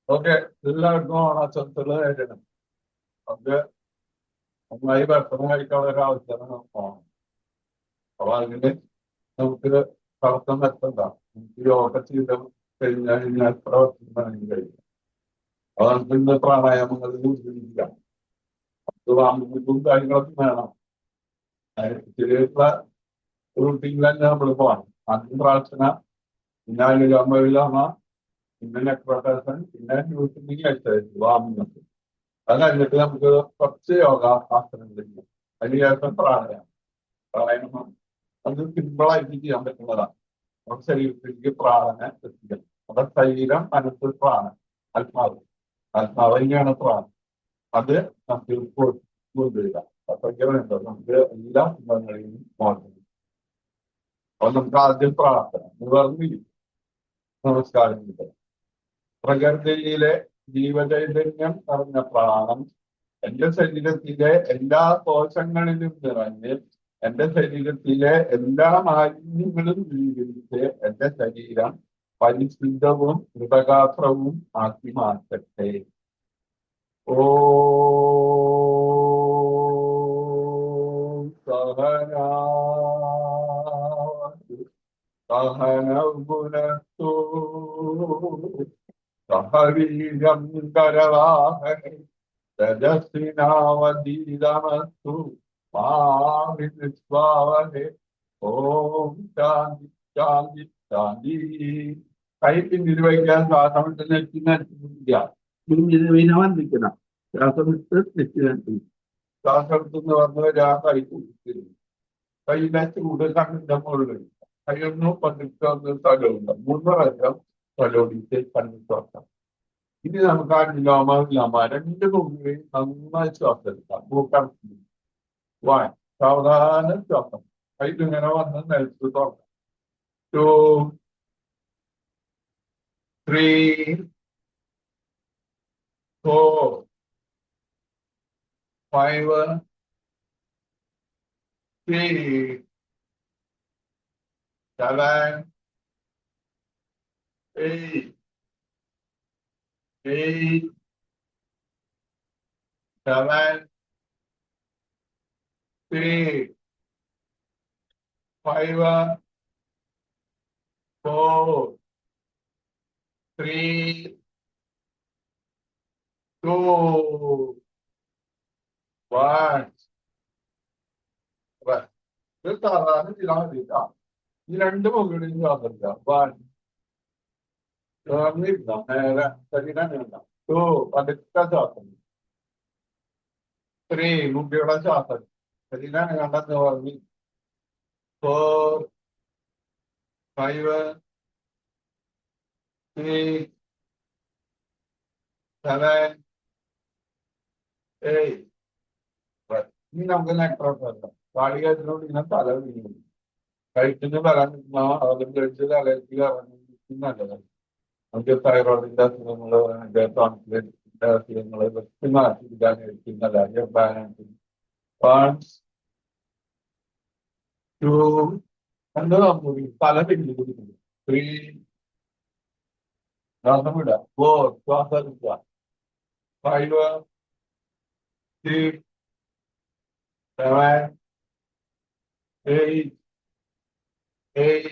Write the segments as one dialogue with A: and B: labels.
A: Okay, എല്ലാവർക്കും ഓണാശംസകളായിരുന്നു. നമുക്ക് നന്നായി ഭക്ഷണം കഴിക്കാനുള്ള ഒരു അവസരം ഓണം. അപ്പൊ അതിന് നമുക്ക് തടസ്സം വെക്കണ്ട. നമുക്ക് യോഗ ചെയ്ത് കഴിഞ്ഞാൽ എത്ര വർഷം വേണമെങ്കിലും കഴിക്കാം. അത് നമുക്ക് ഇന്ന് പ്രാണായാമങ്ങളിൽ ഉൾപ്പെടുത്തിക്കാം. അത് വാങ്ങുന്നതും കാര്യങ്ങളൊക്കെ വേണം. ചെറിയ റൂട്ടീനിൽ തന്നെ നമ്മൾ പോകണം. ആദ്യം പ്രാർത്ഥന, പിന്നെ അനുലോമ, പിന്നെ നെക്രോട്ടേഷൻ, പിന്നെ യൂസിങ് എക്സസൈസ് വാങ്ങുന്നത്. അത് കഴിഞ്ഞിട്ട് നമുക്ക് കുറച്ച് യോഗ ആസനങ്ങൾ ചെയ്യാം. അതിനുശേഷം പ്രാണായാമം അത് സിമ്പിളായിട്ട് ചെയ്യാൻ പറ്റുന്നതാണ്. നമ്മുടെ ശരീരത്തിലേക്ക് പ്രാണന എത്തിക്കണം. നമ്മുടെ ശരീരം, മനസ്സ്, പ്രാണൻ, ആത്മാവ്. ആത്മാവ് തന്നെയാണ് പ്രാണൻ. അത് നമുക്ക് കൊണ്ടുവരിക. അതൊക്കെ വേണ്ടത് നമുക്ക് എല്ലാ സിംഹങ്ങളെയും മോചനം. അപ്പൊ നമുക്ക് ആദ്യം പ്രാർത്ഥന നിവർന്നിരിക്കും. നമസ്കാരം ചെയ്തത് പ്രകൃതിയിലെ ജീവചൈതന്യം നിറഞ്ഞ പ്രാണം എന്റെ ശരീരത്തിലെ എല്ലാ കോശങ്ങളിലും നിറഞ്ഞ് എന്റെ ശരീരത്തിലെ എല്ലാ മാലിന്യങ്ങളും സ്വീകരിച്ച് എന്റെ ശരീരം പരിശുദ്ധവും മൃതഗാത്രവും ആക്കി മാറ്റട്ടെ. ഓ സഹനാ സഹനൗ സഹവീര്യം കരവാഹനെ തജസ്വിനാവധീതമസ്തു മാ വിദ്വിഷാവഹേ. ഓം ശാന്തി ശാന്തി ശാന്തി. കൈ പിന്നിൽ വയ്ക്കാൻ, ശ്വാസം വിട്ട് നെറ്റിനടിപ്പിക്കുക. വന്നിരിക്കണം. ശ്വാസം വിട്ട് നെറ്റിനടിപ്പിക്കും. ശ്വാസം എടുത്തെന്ന് പറഞ്ഞവർ ആ കൈ കുടിക്കരുത്. കൈയിലെ ചൂട് കണ്ണിന്റെ മുകളിൽ കൈയൊന്നു പതിട്ടൊന്ന് തലോടുക. 3 പ്രാവശ്യം തലോടിയിട്ട് കണ്ണിൽ ശ്വാസം. ഇനി നമുക്ക് അനുലോമ വിലോമ 2 മുമ്പിൽ നന്നായി ശ്വാസം എടുക്കാം. മൂക്കടച്ച് സാവധാനം ശ്വാസം. കൈലിങ്ങനെ വന്ന് നിലത്ത് തുറക്കാം. 2, 3, 4, 5, 6, 7, 8, 7, 6, 5, 4, 3, 2, 1. ഇത് സാധാരണ ചെയ്താൽ മതി കേട്ടോ. ഈ 2 മുകളിൽ ശ്വാസം എടുക്കാം. 1, ചേർന്നിരുന്ന നേരെ ശരീരം നീട്ടാം. 2, പതുക്കെ ശ്വാസം. 3, മുമ്പിയുടെ ശ്വാസം. ശരീരം കണ്ടെന്ന് പറഞ്ഞ്. 4, 5, 6, 7, 8. ഇനി നമുക്ക് നെക്രോട്ട് കാളികത്തിനോട് ഇങ്ങനെ തല വീഴും. കഴിച്ചിട്ട് വരാൻ നിൽക്കുന്ന അതും കഴിച്ച് തലയ്ക്ക് ഇറങ്ങി നല്ലതാണ്. നമുക്ക് തൈറോയിഡിന്റെ അസുഖങ്ങള്, ടോൺസിലിന്റെ അസുഖങ്ങള് ഇതൊക്കെ മാറ്റിയെടുക്കാൻ കഴിക്കുന്നതല്ല. ബാലൻസ് 1, 2 രണ്ട് നമുക്ക് തല പിന്നിൽ കൊടുക്കുന്നു. 3, ശ്വാസം വിടുക. 4, ശ്വാസം എടുക്കുക. 5, 6, 7, 8, 8.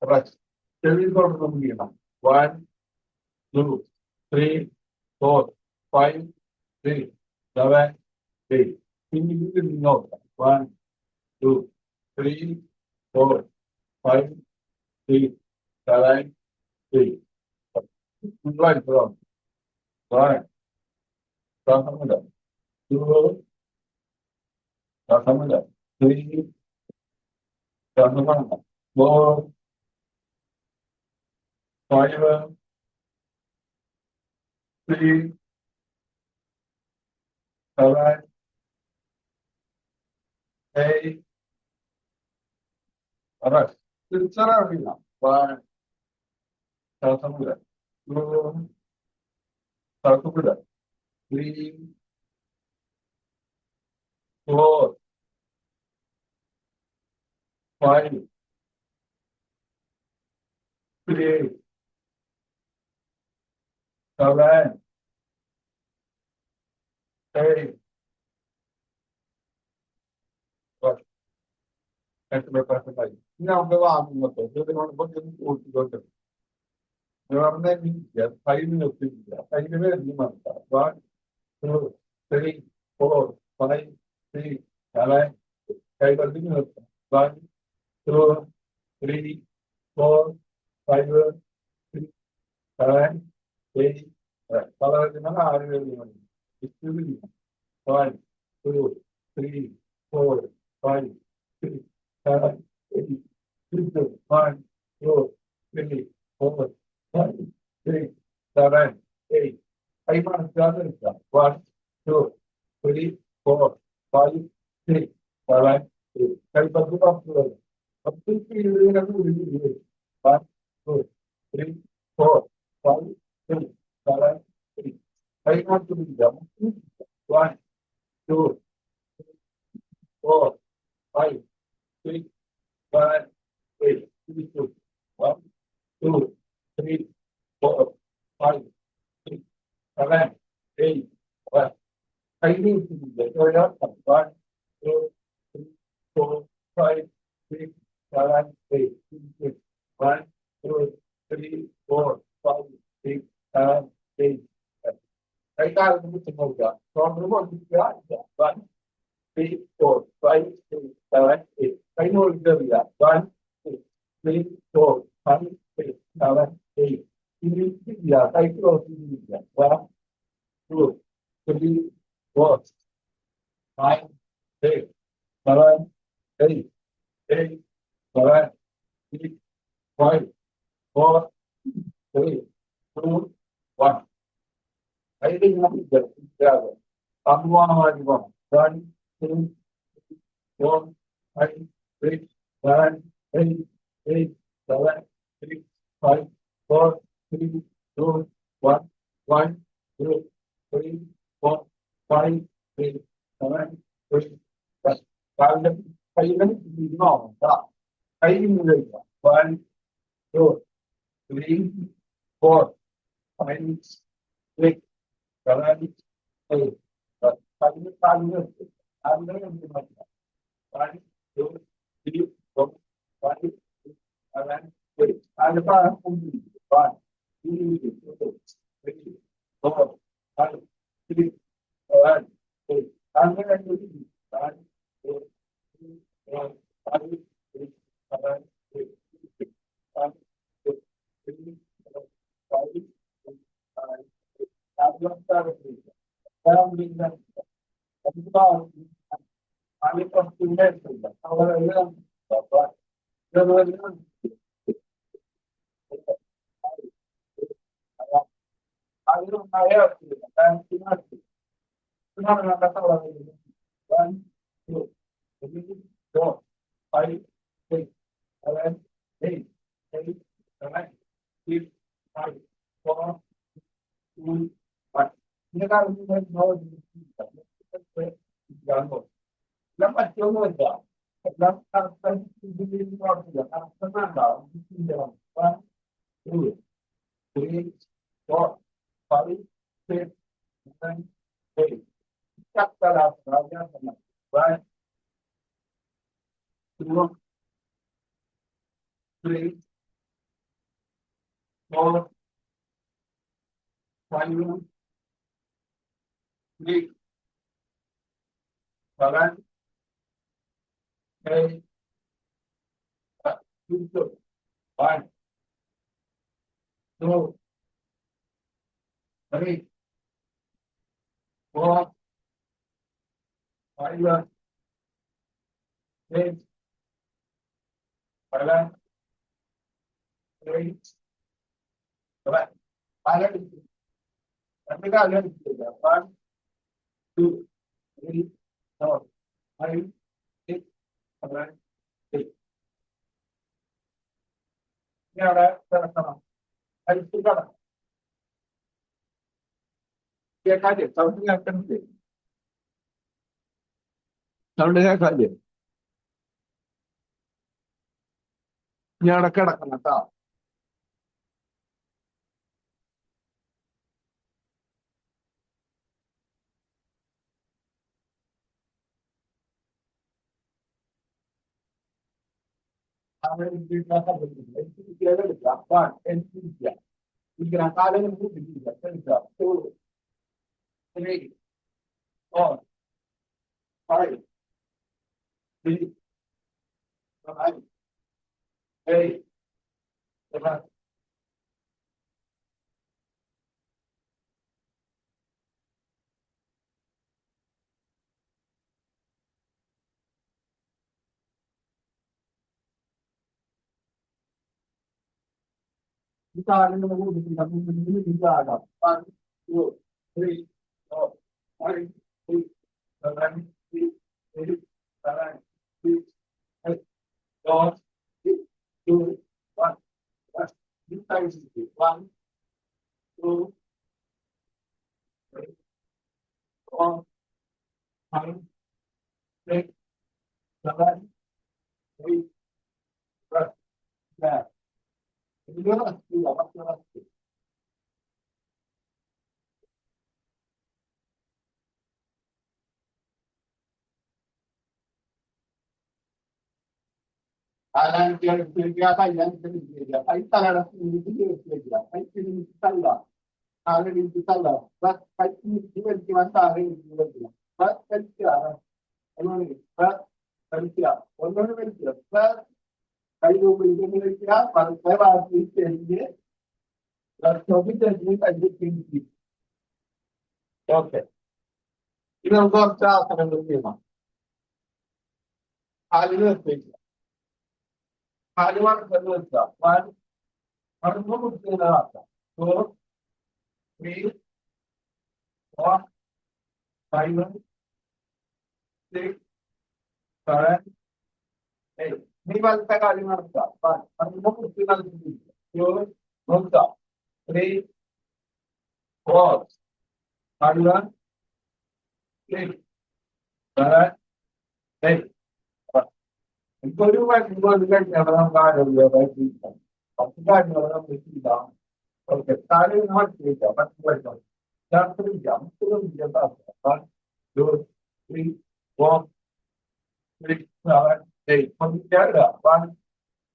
A: റെസ്റ്റ്. ചെവി തുറന്ന് മുടിയണം. 1, 2, 3, 4, 5, 6, 7, 8. പിന്നിൽ നിന്നോട്ട്. 1, 2, 3, 4, 5, 6, 7, 8. ഫുള്ളായിട്ട് ശ്വാസം വിടുക. 2, ശ്വാസം വിടുക. 3, ശ്വാസം വിടണം. 4, 5, 6, 7, 8. റെസ്റ്റ്. തിരിച്ചറിയില്ല. 1, ശ്വാസം വിടുക. 2, ശ്വാസം വിടുക. 3, 4, 5, 6, 7, 6, എത്ര പെർസെന്റായി ഇനി നമുക്ക് വാങ്ങുന്നത് ഇതിനോടൊപ്പം കൂട്ടിക്കോട്ടെ ഫൈവിന് ഒത്തിരില്ല ഫൈവിന് എണ്ണി മനസ്സിലാക്കാം 1, 2, 3, 4, 5, 6, 7, കൈവല്ലിന് നിർത്താം 1, 2, 3, 4, 5, 6, 7, 8, പലവചനം 6 മണി 1, 2, 3, 4, 5, 6, 7, 8, 1, 2, 3, 4, 5, 6, 7, 8. Ahí marcado está. 1, 2, 3, 4, 5, 6, 7, 8. Ahí pasó la flor. Up to 3, 1, 2, 3, 4, 5, 6, 7, 8. Ahí marcado está. 1, 2, 4, 5, 6, 7, 8. 1, 2, 3, 4, 5, 6, 7, 8. I need to be there. 1, 2, 3, 4, 5, 6, 7, 8. 1, 2, 3, 4, 5, 6, 7, 8. I got to put some more. From the one, 1, 3, 4, 5, 6, 7, 8. I know it's there. 1, 2, 3, 4, 5, 6, 7, 8. Yeah, I close it. 1, 2, 3, 4, 5, 6, 7, 8, 8, 7, 6, 5, 4, 3, 2, 1. I think nothing there. I'm one. 1, 2, 4, 5, 6, 7, 8, 8, 7, 6, 5, 4, 3, 2, 1, 1, 2, 3, 4, 5, 6, 7, 8, 1. Kailan no, kailan 1, 2, 3, 4, 5, 6, 7, 8. Kailan 1, 2, 3, 4, 5, 6, 7, 8. Ano pa ang 1, 2, 3, 4, 5, 6, 7, 8. Ano na yung 1, 2, 3, 4, 5, 6, 7, 8. 1, 2, 3, 4, 5, 6, 7, 8. Tatlong tao dito. Parang biglang, ano ba, ano pa student ba? Wala lang. Dapat. Gano'n lang. Ayaw kaya sila. Kaya sinabi. Sinabi na katawa nila. 1, 2, 3, 4, 5, 6, 7, 8, 8, 7, 6, 5, 4, 2, 1. Nagkaroon nila ng bawat dito. Dapat yung mga dapat bibili mo sila. Sa mga bibili mo. 1, 2, 3, 4, 5, 6, 7, 8. Sakta lang. Raja sa mga. 1, 2, 3, 4, 5, 6, 7, 8, 1, 2, 3, 4, 5, 6, 7, 8, 7. Paano dito? Sabi ka lang dito. 1, 2, 3, 4, 5, 6, 7, 8. Kaya sama-sama. Ay, ito ka lang. Kaya kaya, sabi nga ka natin. Sabi nga kaya. ഞാൻ ഇടക്കിടക്കണം കേട്ടോ Ahora implica y gran en two, 3, 4, 5, 6, 7, 8, 9. Kita ada menunggu di dalam ini juga ada 1, 2, 3, 4, 5, 6, 7, 8, 9, 10, 11, 12, 1. This time is 1, 2, 3, 4, 5, 6, 7, 8, 9. Ini adalah skill. Alan yang kerja apa yang kerja, kita harus ini kerja, kita ini kita lah, Alan ini kita lah, bas kita ini kita Alan ini kita, bas kerja, ini bas kerja, orang kerja, bas kayu kerja, bas saya harus kerja, bas kita ini kerja. Oke, ini untuk cara kerja, Alan kerja. Haliwan kerja, one kerja, 2, 3, 4, 5, 6, 7, 8. Ini baru kali kerja, one kerja, 2, 3, 4, 5, 6, 7, 8. Including including everyone got a little bit. Got a bit down. Okay, starting not later, but wait. Just 3 jumps to the bus. 1, 2, 3, 4, 6, 7, 8. From the 1,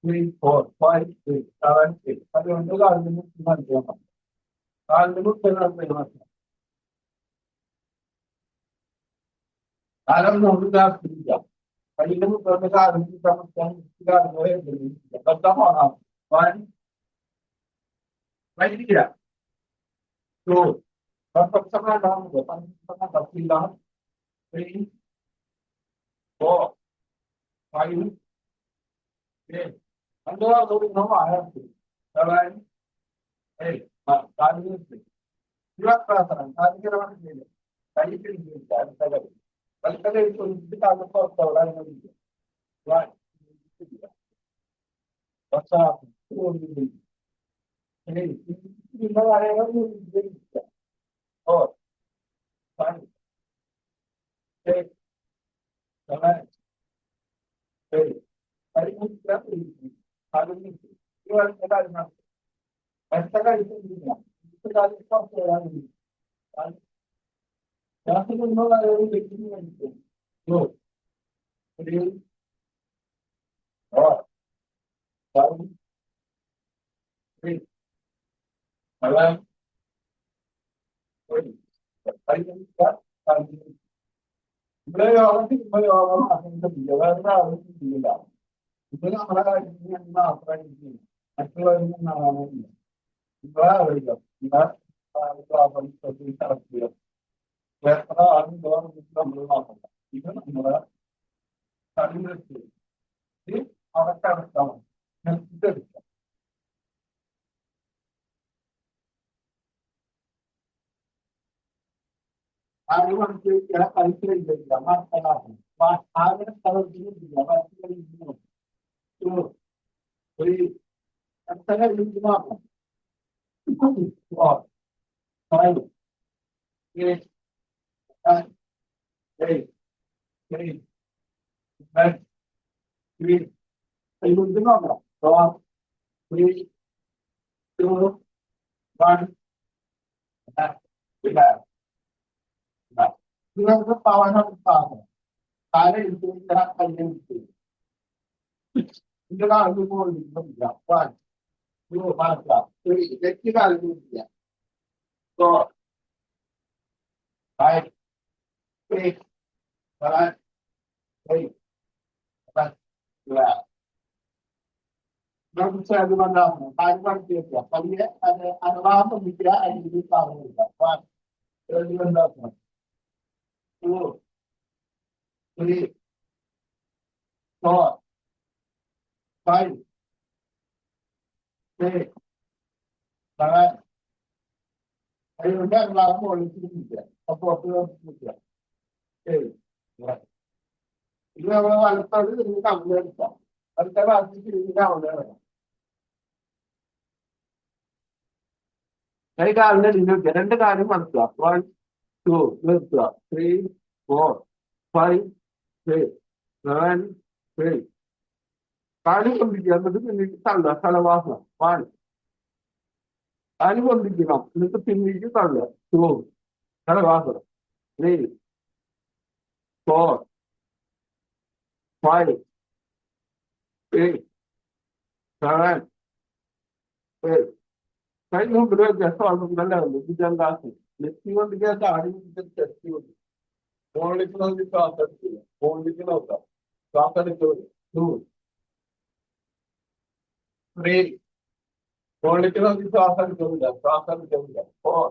A: 3, 4, 5, 6, 7, 8. I don't know. I'll look at the I don't know who got 3 jumps. Aí ele não vai pegar, não fica muito ligado, não é? Então tá bom, vai virar. So, vai passar na mão, vai passar na fila, 3, 4, 5, 6. Agora não vai, tá bem? Ei, tá bem. Tirar para trás, tá bem, vai ver. Aí que ele tá bem. Vai fazer isso, fica no corpo, lá no vídeo. Vai. Passar, tudo. Ei, não é eu और पानी एक समय पे परिमित कर रही थी आदमी केवल मेरा ना ऐसा का इसे नहीं है इसके बाद इसका क्या है जहाँ से लोग ना आए वो देखने में जो प्रेम और सारी प्रेम हमारा कोई परिमित कर पानी mulai orang asing itu biasa orang itu biasa. Itu yang mereka ini yang apa ini? Asal ini nama ini. Itu apa itu? Itu apa itu cara dia? Mereka orang orang itu belum apa. Itu nama tadi itu. Ini apa cara kamu? Itu. Anyone who can calculate the grammar but I will follow the grammar to 3 and 7 is not 4, 5, 8, 9, 8, 3, 9, 3. I will do not 4, 3, 2, 1. We have. Because the power of power. Power is the ഇതിന്റെ കാലിന് പോയിട്ടില്ല. One, two, three. Net കാലിന് ഇല്ല. Four, five, six, seven, eight, nine, 12. നമുക്ക് അത് വന്നാകുന്നു കാര്യം പഠിച്ചിരിക്കുക പതിയെ അത് അനുവാദം വിദ്യ അല്ലെങ്കിൽ പറഞ്ഞില്ല. One, two, three, four, five, six, seven. അതിനുണ്ട് ക്ലാസ് ഒളിച്ചിരിക്കുക. അപ്പോൾ ഇത് നമ്മൾ വലത്തോട് നിങ്ങൾക്ക് കമ്പനി എടുക്കാം. അടുത്ത ക്ലാസ്സിൽ തിരിഞ്ഞിട്ട് അവിടെ വരാം. കൈ കാലിന്റെ നിൽക്കുക. രണ്ട് കാര്യം മനസ്സിലാക്കുക. 1, 2 നിർത്തുക. 3, 4, 5, 6, 7, 8. കാല് കൊണ്ടിരിക്കുക. എന്നിട്ട് പിന്നീട് തള്ളുക. സ്ഥലവാസനം. 1. കാല് കൊണ്ടിരിക്കണം. എന്നിട്ട് പിന്നീട് തള്ളുക. 2. സ്ഥലവാസനം. 3, 4, 5, 6, 7, 8. കൈ കൊണ്ടുവരുക. വ്യത്യാസമാണ് നല്ലതല്ലേ. വിദ്യാഭ്യാസം നെറ്റി കൊണ്ടിരിക്കാത്ത ആടി ടെസ്റ്റ് കൊണ്ട് ഫോണിലേക്ക് ശ്വാസം എടുക്കില്ല. ഫോണിലേക്ക് നോക്കാം. ശ്വാസം എടുക്കുന്നത് 2, 3. ഫോണിലേക്ക് നോക്കി ശ്വാസം എടുക്കുന്നില്ല. ശ്വാസം എടുക്കുന്നില്ല. 4,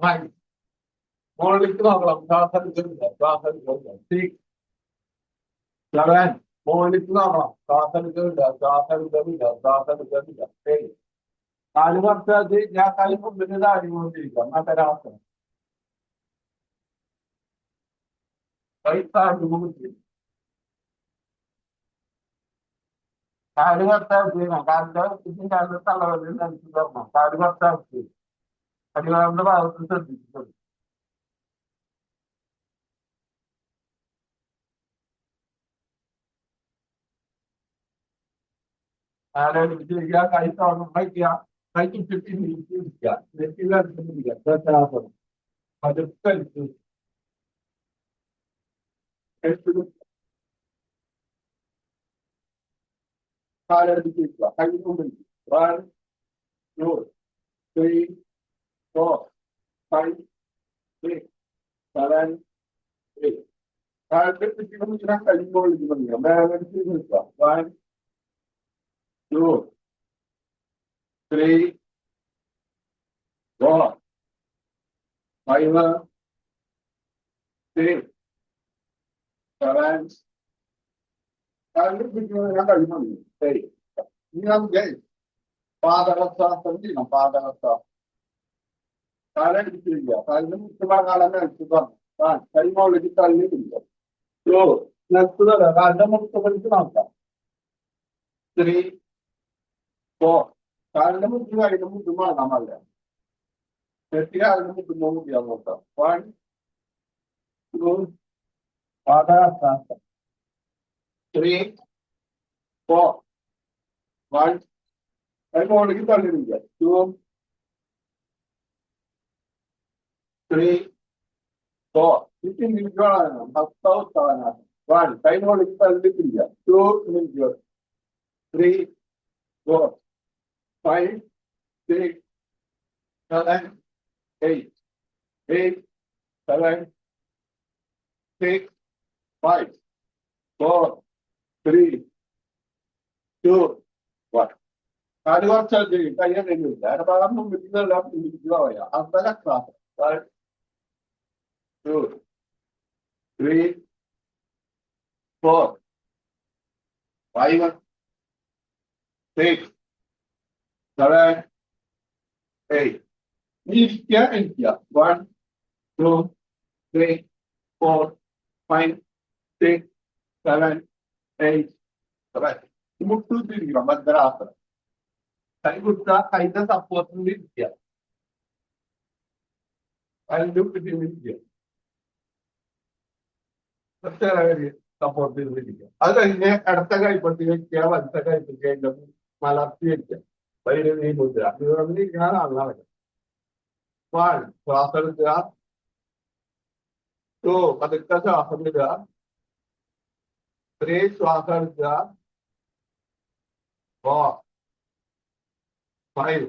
A: 5. ഫോണിലേക്ക് നോക്കണം. ശ്വാസം എടുക്കുന്നില്ല. ശ്വാസം എടുക്കുന്നില്ല. 6, 7. ഫോണിലേക്ക് നോക്കണം. ശ്വാസം എടുക്കുന്നില്ല. ശ്വാസം എടുക്കുന്നില്ല. ശ്വാസം എടുക്കുന്നില്ല. 8. 4 വർഷമായിട്ട് ഞാൻ കൈ മുമ്പിൽ ആടിക്കൊണ്ടിരിക്കാം. മറ്റൊരാസം പൈസ ആടുകൊണ്ടിരിക്കും. 4 വർഷമായിട്ട് കാലിന്റെ തലവലിൽ നനച്ചു തരണം. 4 വർഷമായിട്ട് അടിവാറിന്റെ ഭാഗത്ത് ശ്രദ്ധിച്ചിട്ടുണ്ട്. ആലോചിച്ചിരിക്കുക. കൈ തുറന്ന് വയ്ക്കുക. കൈ ചുറ്റി നീക്കിയിരിക്കുക. നെറ്റിലടിച്ചിരിക്കുക. ശ്രദ്ധാസനം പതുക്കടിച്ച് കാലടിച്ചിരിക്കുക. കൈ കൊണ്ടിരിക്കുക. 1, 2, 3, 4, 5, 6, 7, 8. കാലിന്റെ ചുറ്റിനും ഇങ്ങനെ കഴിയുമ്പോൾ ഇരിക്കുക. ബാലൻസ് നിൽക്കുക. 1, 2, 3, 4, 5, 6, 7. കാലിന്റെ ചുറ്റിനും ഞാൻ കഴിയുമ്പോൾ ശരി. ഇനി നമുക്ക് പാദഹസ്താസനം ചെയ്യണം. പാദഹസ്താസനം കാലടിച്ചിരിക്കുക. കാലിന്റെ മുട്ടുഭാഗം അടിച്ചു തരണം. കൈമോളിലേക്ക് തള്ളിയിട്ടില്ല. നിർത്തുക. കാലിന്റെ മുട്ടുപടിക്ക് നോക്കാം. 3, 4. കാലിന്റെ മുട്ട് കാലിന്റെ മുട്ടും വാങ്ങാൻ പാടില്ല. നെറ്റി കാലിന്റെ മുട്ടുമ്പോ മുട്ടിയാൽ നോക്കാം. 1, 2. പാദഹസ്താസനം 3, 4. 1. കൈമോളിലേക്ക് തള്ളിയിട്ടില്ല. 2, 3, 4. ഇരിക്കണം. ഹസ്തോത്ഥാനം. 1. കൈമോളിലേക്ക് തള്ളിയിട്ടില്ല. 2, 3, 4, 5, 6, 7, 8. 8, 7, 6, 5, 4, 3, 2, 1. 4 വർഷം കയ്യാൻ കഴിയില്ല. ഭാഗം മുമ്പിലെല്ലാം ഇരിക്കുക. അന്തര ക്ലാസ്. 1, 2, 3, 4, 5, 6, 7, 8. ഇരിക്കുക. 1, 2, 3, 4, 5, 6, 7, 8. മുട്ടൂത്തിരിക്കണം. ഭദ്രാസനം. കൈ കൊടുത്ത കൈന്റെ സപ്പോർട്ടിൽ ഇരിക്കുക. അതിന്റെ ഇരിക്കുക. സപ്പോർട്ട് ചെയ്തിരിക്കുക. അത് കഴിഞ്ഞ് ഇടത്ത കൈപ്പത്തി വയ്ക്കുക. വലത്തെ കൈപ്പത്തി അതിന്റെ മലർത്തി വയ്ക്കുക. വൈദ്യുതി നീങ്ങുക. ഇരിക്കാൻ ആളാണ്. 1. ശ്വാസം എടുക്കുക. 2. പതുക്കെ ശ്വാസം വിടുക. 3 ശ്വാസം എടുക്കുക. 4, 5,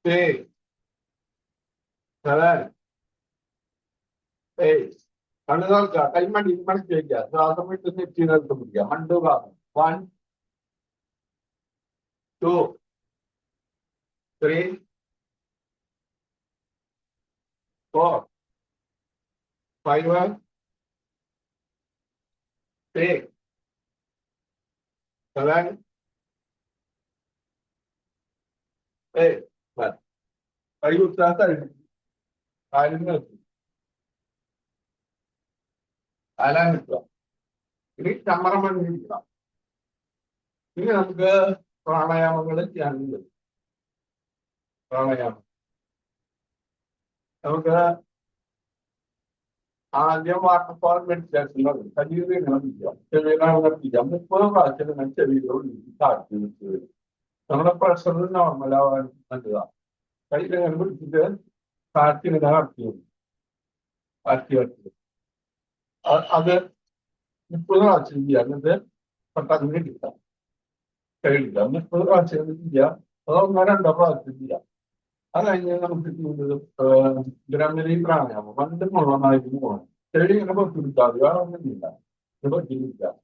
A: 6, 7, 8. കണ്ണു നോക്കുക. കൈമണി മണിക്ക് വയ്ക്കുക. ശ്വാസം വിട്ട് നെറ്റിനകത്ത് പിടിക്കുക. 1, 2, 1, 2, 3, 4, 5, 6, 7, 8. കൈ കുത്താത്ത കാര്യം നിർത്തി. കാലാൻ നിൽക്കുക. ഇനി ചമ്മറം പണിയിരിക്കണം. ഇനി നമുക്ക് പ്രാണായാമങ്ങൾ ചെയ്യാനുണ്ട്. പ്രാണായാമം നമുക്ക് ആദ്യം വാട്ടർഫാൾ മെഡിറ്റേഷൻ പറയും. ശരീരം ഇങ്ങനെ പിടിക്കാം. ചെവിയിലാണ് പിടിക്കാം. 30 പ്രാവശ്യം നിങ്ങൾ ചെവിയിലോട് താഴ്ത്തി വെച്ച് വരും. നമ്മുടെ പ്രഷർ നോർമലാവാൻ നല്ലതാണ്. കയ്യിലിങ്ങനെ പിടിച്ചിട്ട് താഴ്ത്തി ഇങ്ങനെ കടത്തി വരും. താഴ്ത്തി വെച്ചത് അത് 30 പ്രാവശ്യം ചെയ്യാം. എന്നിട്ട് പെട്ടെന്ന് കിട്ടാം. കഴിയില്ല. 30 പ്രാവശ്യം ചെയ്യാം. അത് 1-2 പ്രാവശ്യം ചെയ്യാം. അത് കഴിഞ്ഞ് നമുക്ക് ബ്രഹ്മരി പ്രാണായാമം 2 മുഴുവനായിട്ട് പോകണം. ചെടി ഇങ്ങനെ പൊട്ടിപ്പിടിച്ചാൽ മതി. വേറെ ഒന്നുമില്ല. ഇത് പൊട്ടിപ്പിടിക്കാം.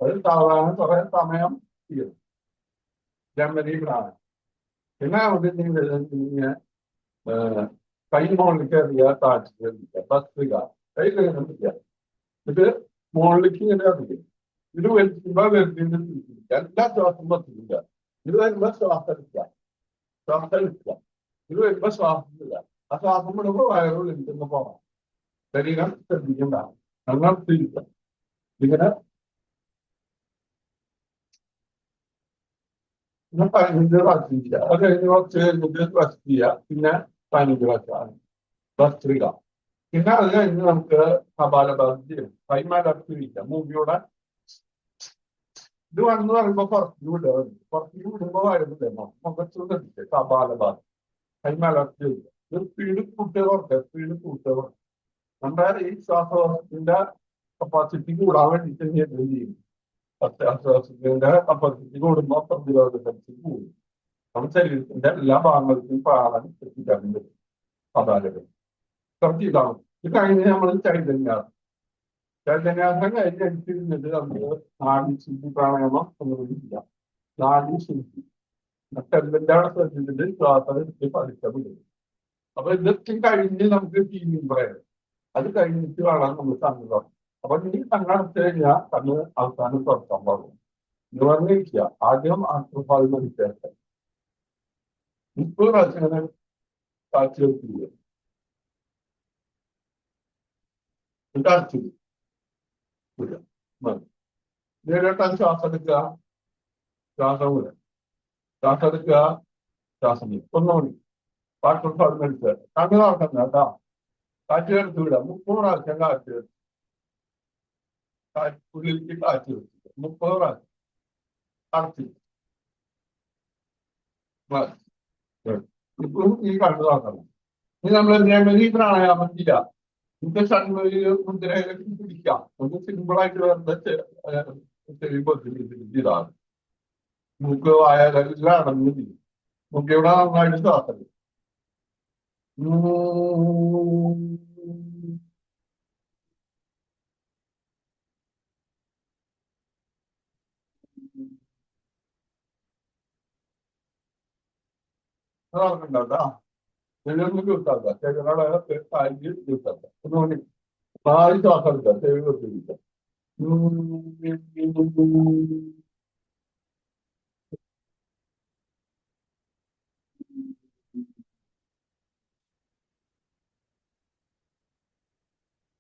A: അത് സാധാരണ കുറെ സമയം ചെയ്യും ബ്രഹ്മരി പ്രാണായാമം. പിന്നെ നമുക്ക് ഇങ്ങനെ കൈ മുകളിലേക്ക് എറിയുക, താഴ്ച ബസ്തുക കൈ കഴിയുക. ഇത് മുകളിലേക്ക് ഇങ്ങനെ അറിയില്ല. ഇത് വലിക്കുമ്പോ വെറുതെ എല്ലാ ശ്വാസം പറ്റില്ല. ഇത് വരുമ്പോ ശ്വാസം എടുക്കുക, ശ്വാസം എടുക്കുക. ഇത് വരുമ്പോ ശ്വാസം ഇല്ല. ആ ശ്വാസം വിടുമ്പോ വയറുള്ളിൽ നിന്ന് പോകാം. ശരീരം ശ്രദ്ധിക്കണ്ടാവും. നമ്മൾ തിരിക്കുക. ഇങ്ങനെ 15 പ്രാവശ്യം ചെയ്യുക. അത് കഴിഞ്ഞ് കുറച്ച് കഴിഞ്ഞിട്ട് റെസ്റ്റ് ചെയ്യുക. പിന്നെ 15 പ്രാവശ്യം ഭസ്ത്രിക. പിന്നെ അത് കഴിഞ്ഞ് നമുക്ക് കപാലഭാതി ചെയ്യും. കൈമാലർത്തി വിളിക്കാം. മൂവിയുടെ ഇത് വന്ന് പറയുമ്പോ പുറത്തേക്ക് വിടുക. പുറത്തേക്ക് വിടുമ്പോ വരുന്നില്ല. മുഖത്ത് ശ്രദ്ധിക്കുക. കപാലഭാതി കൈമാലർത്തി വിളിക്കുക. ഇത് സ്പീഡ് കൂട്ടുക കുറക്കുക. സ്പീഡ് കൂട്ടുക. നമ്മുടെ ഈ ശ്വാസകോശത്തിന്റെ കപ്പാസിറ്റി കൂടാൻ വേണ്ടിയിട്ട് എന്ത് ചെയ്യും? ശ്വാസകോശത്തിന്റെ കപ്പാസിറ്റി കൂടുമ്പോൾ പ്രതിരോധ ശക്തി കൂടും. നമ്മുടെ ശരീരത്തിന്റെ എല്ലാ ഭാഗങ്ങൾക്കും പ്രാണൻ എത്തിക്കാൻ പറ്റും. കപാലകൾ ഇതാണ്. ഇത് കഴിഞ്ഞ് നമ്മൾ ചൈതന്യാസം. ചൈതന്യാസം കഴിഞ്ഞിട്ട് നമുക്ക് നാഡി ശുദ്ധി പ്രാണായാമം ഒന്നുകൂടി ചെയ്യാം. നാഡി ശുദ്ധി മറ്റെല്ലാം അവിടെ ശ്രദ്ധിച്ചിട്ട് ശ്വാസം പഠിച്ചത്. അപ്പൊ ഇതൊക്കെ കഴിഞ്ഞ് നമുക്ക് ടീമിംഗ് പറയാം. അത് കഴിഞ്ഞിട്ട് വേണം നമ്മൾ കണ്ണ് തുറക്കും. അപ്പൊ നീ കണ്ണടച്ച് കഴിഞ്ഞാൽ കണ്ണ് അവസാനം തുറക്കാൻ പാടും. ഇത് പറഞ്ഞിരിക്കുക. ആദ്യം ആശ്രഫാൽ മെഡിറ്റേഷൻ 30 പ്രാവശ്യം കാഴ്ച വെക്കുക. നേരിട്ടാൽ ശ്വാസം എടുക്കുക, ശ്വാസം വിടുക, ശ്വാസം എടുക്കുക, ശ്വാസം വിടുക. ഒന്നുകൂടി വാട്ടർഫാൾ മെഡിറ്റേഷൻ. കണ്ണ് തുറക്കണ്ട കേട്ടോ. കാറ്റ് എടുത്ത് വിടുക. 30 പ്രാവശ്യം കാറ്റ് ഉള്ളിലേക്ക് കാറ്റ് വെച്ചിട്ട് 30 പ്രാവശ്യം അടച്ചു. ഇപ്പോഴും ഈ കണ്ണു തുറക്കണം. ഇനി നമ്മൾ ബ്രഹ്മരി പ്രാണായാമം ചെയ്യാം. നമുക്ക് ഷൺമുഖി മുദ്രയിലേക്ക് പിടിക്കാം. നമുക്ക് സിമ്പിളായിട്ട് വരുന്ന ഇതാണ്. മൂക്ക് വായാലെല്ലാം അടങ്ങി ചെയ്യും. മൂക്കിവിടെ നന്നായിട്ട് ശ്വാസം. അതാർക്കുണ്ടാ ചെവിയൊന്നും കൂട്ടാത്ത ചെവികളെ താഴ്ച കൂട്ടാത്ത ഒന്നുകൊണ്ട് 4 ശ്വാസം എടുക്കുക. ചെവി വെച്ചിരിക്കുക.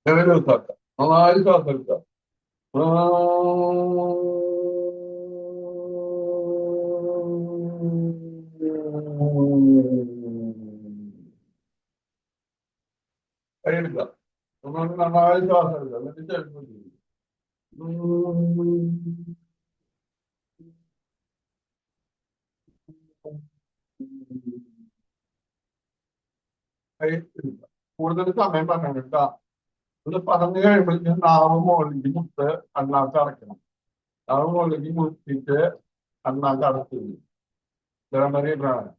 A: ചെവി കൂട്ടാത്ത 4 ശ്വാസം എടുക്കുക. കൈയെടുക്കുക. നന്നായി ശ്വാസം എടുക്കുക. എന്നിട്ട് ചെവി കൂടുതൽ സമയം പറഞ്ഞു കേട്ടോ. ഇത് പറഞ്ഞു കഴിയുമ്പോഴേക്കും നാവ് മുകളിലേക്ക് മുത്ത് അണ്ണാക്ക് അടയ്ക്കണം. നാവ് മുകളിലേക്ക് മുത്തിട്ട് അണ്ണാക്ക് അടച്ചില്ല. ബ്രഹ്മരി പ്രാണൻ.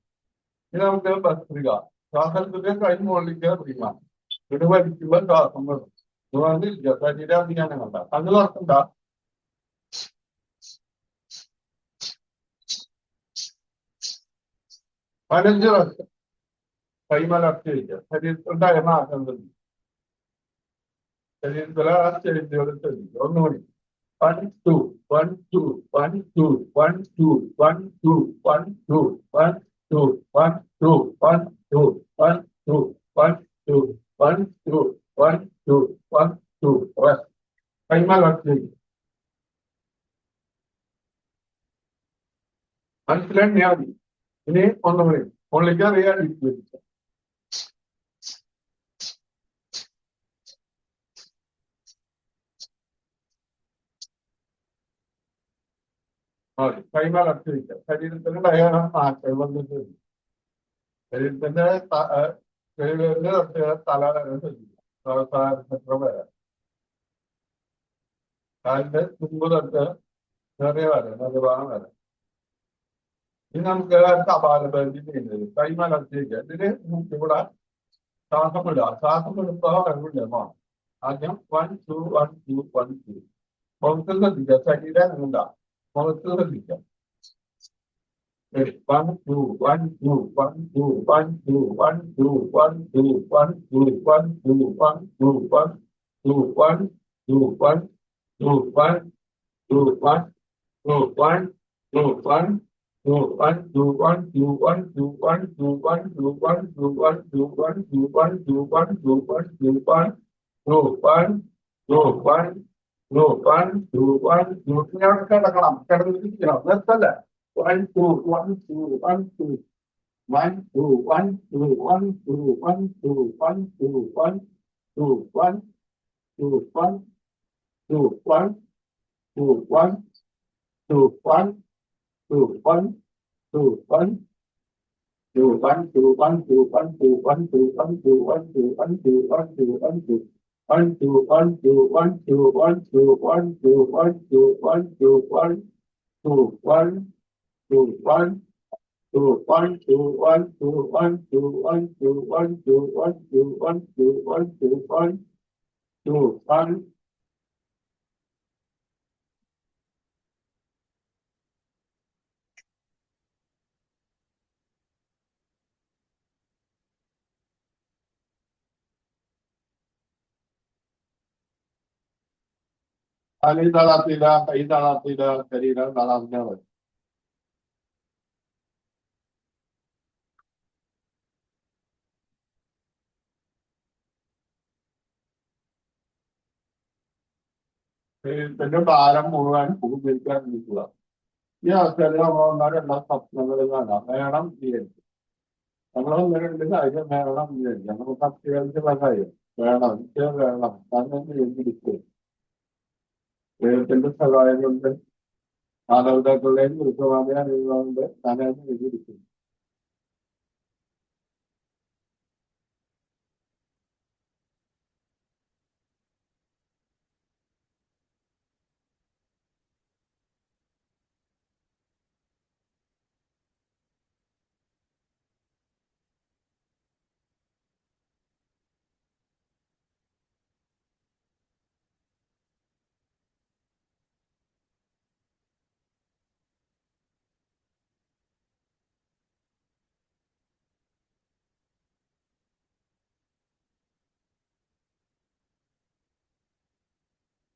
A: ഇനി നമുക്ക് ഭസ്ത്രിക. ശ്വാസത്തിന്റെ കൈ മുകളിലേക്ക് പ്രീമ. ഇത് വലിക്കുമ്പോൾ ശ്വാസം വരും. ഇതുകൊണ്ടിരിക്കുക ശരീരം അധികാരം കണ്ട കണ്ണു തുറക്കണ്ട. 15 വർഷം കൈമലർത്തി വയ്ക്കുക. ശരീരത്തിലുണ്ടായ മാറ്റം ശ്രദ്ധിക്കുക. ശരീരത്തിലെ ആ ശരീരത്തോട് ശ്രദ്ധിക്കുക. ഒന്നുകൂടി 1 2 1 2 1 2 1 2 1 2 1 2 1 2 1 2 1 2 1 2 1 2 1 2 1 2 1 2 റെസ്റ്റ്. കൈമലർത്തി വയ്ക്കുക. മനസ്സിലെണ്ണിയാൽ മതി. ഇനി ഒന്നുകൂടി മുകളിലേക്ക് അറിയാൻ കൈമലർത്തി വയ്ക്കുക. ശരീരത്തിന്റെ ഡയഗ്രാം മാറ്റം വന്നിട്ട് ശരീരത്തിന്റെ തല വരെ കാലിന്റെ തുമ്പ് തൊട്ട് ചെറിയ വരെ നടുഭാഗം വരെ. ഇനി നമുക്ക് കപാലബന്ധി ചെയ്യുന്നത് കൈമലർത്തി വയ്ക്കുക. ഇതിന് ഇവിടെ ശ്വാസം വിടുക. ശ്വാസം വിടുമ്പോ അറിവില്ല. ആദ്യം 1 2 1 2 1 2 മുഖത്ത് ശ്രദ്ധിക്കുക. ശരീരം എന്താ മുഖത്ത് ശ്രദ്ധിക്കാം. 1 2 1 2 1 2 1 2 1 2 1 2 1 2 1 2 1 2 1 2 1 2 1 2 1 2 1 2 1 2 1 2 1 2 1 2 1 2 1 2 1 2 1 2 1 2 1 2 1 2 1 2 1 2 1 2 1 2 1 2 1 2 1 2 കിടക്കണം. കിടന്നിരിക്കണം. നിർത്തല്ല. 1 2 1 2 1 2 1 2 1 2 1 2 1 2 1 2 1 2 1 2 1 2 1 2 1 2 1 2 1 2 1 2 1 2 1 2 1 2 1 2 1 2 1 2 1 2 1 2 1 2 1 2 1 2 1 2 1 2 1 2 1 2 1 2 1 2 1 2 1 2 1 2 1 2 1 2 1 2 1 2 1 2 1 2 1 2 1 2 1 തലി തളർത്തില്ല, കൈ തളർത്തില്ല, ശരീരം തളർന്ന മതി. ശരീരത്തിന്റെ ഭാരം മുഴുവൻ ഉപയോഗിക്കാൻ നിൽക്കുക. ഈ അവസ്ഥയിൽ നമ്മളൊന്നാരെല്ലാം സ്വപ്നങ്ങൾ കാണാം. വേണം വിചാരിക്കും. നമ്മളൊന്ന് രണ്ട് കാര്യം വേണം വിചാരിക്കാം. നമ്മൾ സത്യത്തിലുള്ള കാര്യം വേണം, നിശ്ചയം വേണം, തന്നെ എഴുതിയിരിക്കും. ദൈവത്തിന്റെ സഹായം കൊണ്ട് മാതാപിതാക്കളുടെയും ഗുരുക്കന്മാരുടെ അറിവുകളുണ്ട് തന്നെ എഴുതിയിരിക്കും.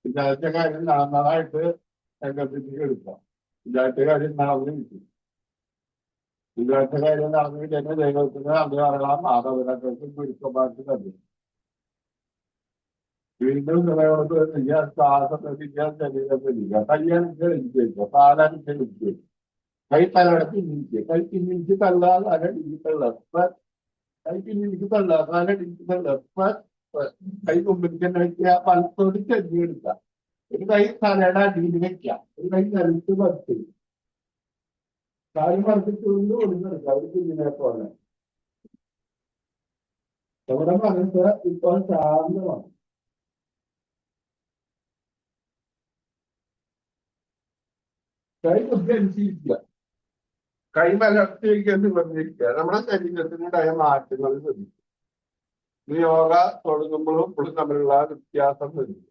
A: വിചാരിച്ച കാര്യം നടന്നതായിട്ട് സങ്കല്പിച്ച് എടുക്കാം. വിചാരിച്ച കാര്യം നടന്നിരിക്കും. വിചാരിച്ച കാര്യം നടന്നിട്ട് തന്നെ ദൈവത്തിന് അത് അറിയാം. മാതാപിതാക്കൾക്ക് ഗുരുക്കന്മാർക്ക് തന്നെ വീണ്ടും നിലയോട് ശ്വാസം ശ്രദ്ധിക്കാൻ, ശരീരം ശ്രദ്ധിക്കുക. കയ്യനുസരിക്കുക, കാലനുസരിക്കുക, കൈ തലടച്ച് ഇരിക്കുക. കൈ പിന്നിച്ച് തള്ളാൽ അര ഡിജിറ്റൽ കൈ പിന്നിച്ച് തള്ളാൽ അര ഡിജിറ്റൽ കൈ കുമ്പിരിക്കാൻ വയ്ക്കുക. പലത്തോട് ചെറിയെടുക്കുക. ഒരു കൈ തലയുടെ അടിയിൽ വെക്കുക. ഒരു കൈ നിലത്ത് പറിച്ച് കാര്യം പറിച്ചിട്ടുണ്ട് ഒളിഞ്ഞെടുക്കുക. ഒരു കുഞ്ഞിനെ പോലെ നമ്മുടെ മനസ്സ് ഇപ്പോൾ ശാന്തമാണ്. കൈ ബുദ്ധി അനുസരിക്കുക, കൈ മലർത്തിയിരിക്കുന്നത് പറഞ്ഞിരിക്കുക, നമ്മുടെ ശരീരത്തിനുണ്ടായ മാറ്റങ്ങൾ ശ്രദ്ധിക്കുക. ഈ യോഗ തുടങ്ങുമ്പോഴും ഇപ്പോഴും തമ്മിലുള്ള വ്യത്യാസം ശ്രദ്ധിക്കുക.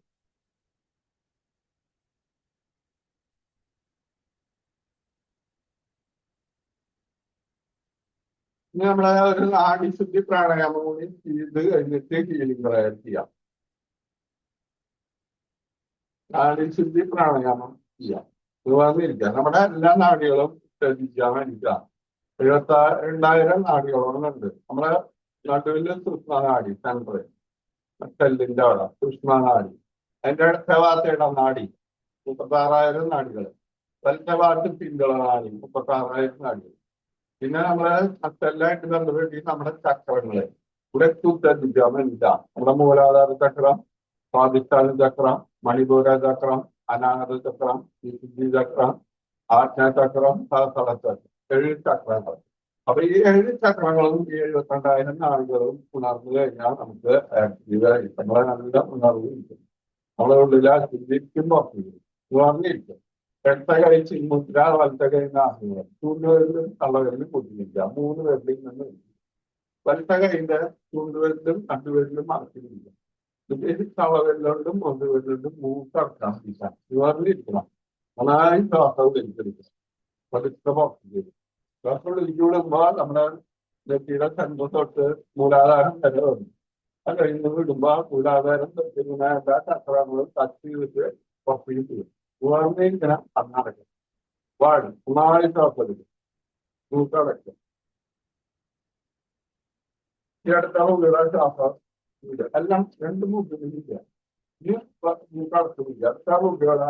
A: ഇനി നമ്മളെ ഒരു നാഡിശുദ്ധി പ്രാണായാമം കൂടി ചെയ്ത് കഴിഞ്ഞിട്ട് ഹീലിംഗ് പ്രയർ ചെയ്യാം. നാഡിശുദ്ധി പ്രാണായാമം ചെയ്യാം. ഇരിക്കുക, നമ്മുടെ എല്ലാ നാടികളും ശ്രദ്ധിക്കാൻ വേണ്ടിയിട്ടാ. 72,000 നാടികളോളം ഉണ്ട്. നമ്മളെ നടുവില് സുഷ്മനാടി, സെൻട്രൽ ടെല്ലിന്റെ അവിടെ സുഷ്മനാടി, അതിന്റെ അടുത്ത ഭാഗത്ത് ഇടനാടി 36,000 നാടികൾ, വലത്തെ ഭാഗത്ത് പിന്തള നാടി 36,000 നാടികൾ. പിന്നെ നമ്മളെ മറ്റെല്ലായിട്ട് ബന്ധപ്പെട്ട് നമ്മുടെ ചക്രങ്ങള് ഇവിടെ ശ്രദ്ധിക്കാൻ വേണ്ടിയിട്ടാ. നമ്മുടെ മൂലാധാര ചക്രം, സ്വാധിഷ്ഠാന ചക്രം, മണിപൂര ചക്രം, അനാഹത ചക്രം, വിശുദ്ധി ചക്രം, ആജ്ഞാചക്രം, സഹസ്ര ചക്രം, 7 ചക്രങ്ങൾ. അപ്പൊ ഈ 7 ചക്രങ്ങളും ഈ 72,000 നാളുകളും ഉണർന്നു കഴിഞ്ഞാൽ നമുക്ക് ആക്റ്റീവായി നമ്മളെ നല്ല ഉണർവ് കിട്ടും. നമ്മളെ ഉള്ളിൽ ചിന്തിക്കും പുറത്തിരിക്കും, ഉണർന്നിരിക്കും. ഇടത്ത കൈ ചിന്മുദ്ര, വലത്തെ കൈ നാസികം, ചൂണ്ടുവരലും തള്ളവരലും കൂട്ടിയിരിക്കുക, 3 പേരിൽ നിന്ന് വലത്തെ കൈന്റെ ചൂണ്ടുവരലും നടുവരലും മറച്ചിരിക്കുക. തള്ളവരലോണ്ടും ഒന്നുവരലോണ്ടും മൂക്കടക്കാം വീശാൻ, ഉണർന്നിരിക്കണം. നന്നായി ശ്വാസം വലിച്ചെടുക്കണം, പതുക്കെ പുറത്തിരിക്കും. ശ്വാസം വലിച്ചുവിടുമ്പോൾ നമ്മുടെ നെറ്റിയുടെ സെന്റർ തൊട്ട് മൂലാധാരം വരെ വന്നു. അത് കഴിഞ്ഞ് വിടുമ്പോ മൂലാധാരം ഇങ്ങനെ എല്ലാ ചക്രങ്ങളും തച്ച് വെച്ച് പുറത്തേക്ക് ചെയ്യും. ഉണർന്നിരിക്കണം, അന്നടക്കും. വാഴും നന്നായി ശ്വാസം എടുക്കും, മൂക്കടക്കും. ഈ അടുത്ത ഉള്ള ശ്വാസം എല്ലാം 2 മൂക്കിലിരിക്കുക. ഈ മൂക്കടക്കില്ല, അടുത്ത മൂക്കുകളാ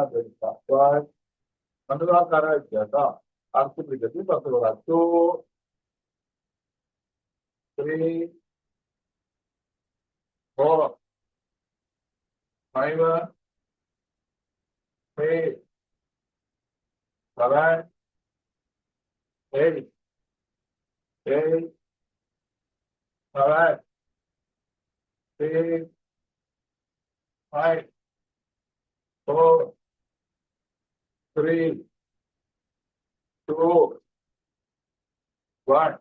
A: കണ്ടു ആൾക്കാരായിരിക്കും കേട്ടോ. അർത്ഥപ്പിടിക്കത്തി 10 പേർ 2, 3, 4, 5, 6, 7, 8, 7, 6, 5, 4, 3, 2, 1,